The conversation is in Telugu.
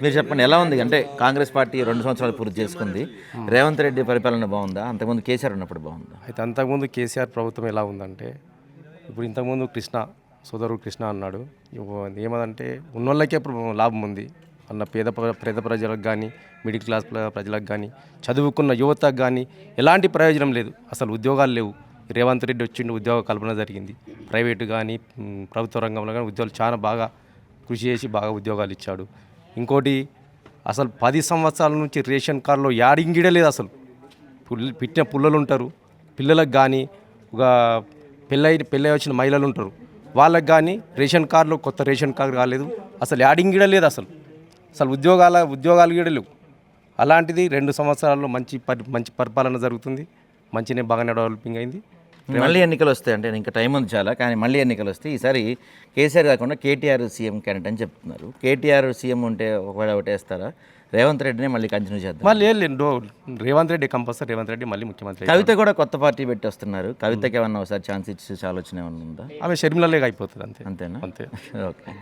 మీరు చెప్పండి ఎలా ఉంది అంటే కాంగ్రెస్ పార్టీ 2 సంవత్సరాలు పూర్తి చేసుకుంది. రేవంత్ రెడ్డి పరిపాలన బాగుందా? అంతకుముందు కేసీఆర్ ఉన్నప్పుడు బాగుందా? అయితే అంతకుముందు కేసీఆర్ ప్రభుత్వం ఎలా ఉందంటే, ఇప్పుడు ఇంతకుముందు సోదరుడు కృష్ణ అన్నాడు. ఏమదంటే ఉన్నోళ్ళకే లాభం ఉంది అన్న పేద ప్రజలకు కానీ, మిడిల్ క్లాస్ ప్రజలకు కానీ, చదువుకున్న యువతకు కానీ ఎలాంటి ప్రయోజనం లేదు. అసలు ఉద్యోగాలు లేవు. రేవంత్ రెడ్డి వచ్చిండు, ఉద్యోగ కల్పన జరిగింది. ప్రైవేటు కానీ ప్రభుత్వ రంగంలో కానీ ఉద్యోగాలు చాలా బాగా కృషి చేసి బాగా ఉద్యోగాలు ఇచ్చాడు. ఇంకోటి అసలు 10 సంవత్సరాల నుంచి రేషన్ కార్డులో యాడింగిడలేదు. అసలు పెట్టిన పుల్లలు ఉంటారు, పిల్లలకు కానీ ఒక పెళ్ళై వచ్చిన మహిళలు ఉంటారు, వాళ్ళకి కానీ రేషన్ కార్డులో కొత్త రేషన్ కార్డు కాలేదు. అసలు యాడింగిడలేదు. అసలు ఉద్యోగాలు గిడలేవు. అలాంటిది 2 సంవత్సరాల్లో మంచి పరిపాలన జరుగుతుంది. మంచినే బాగానే డెవలపింగ్ అయింది. మళ్ళీ ఎన్నికలు వస్తాయి అంటే ఇంకా టైం ఉంది చాలా, కానీ మళ్ళీ ఎన్నికలు వస్తాయి. ఈసారి కేసీఆర్ కాకుండా కేటీఆర్ సీఎం క్యాండిడేట్ అని చెప్తున్నారు. కేటీఆర్ సీఎం ఉంటే ఒకవేళ ఒకటేస్తారా? రేవంత్ రెడ్డినే మళ్ళీ కంటిన్యూ చేద్దాం. మళ్ళీ రేవంత్ రెడ్డి కంపల్సరీ రేవంత్ రెడ్డి మళ్ళీ ముఖ్యమంత్రి. కవిత కూడా కొత్త పార్టీ పెట్టి వస్తున్నారు. కవితకి ఏమన్నా ఒకసారి ఛాన్స్ ఇచ్చే ఆలోచన ఏమన్నా ఉందా? ఆమె షర్మిలలేగా అయిపోతుంది. అంతేనా? అంతే. ఓకే.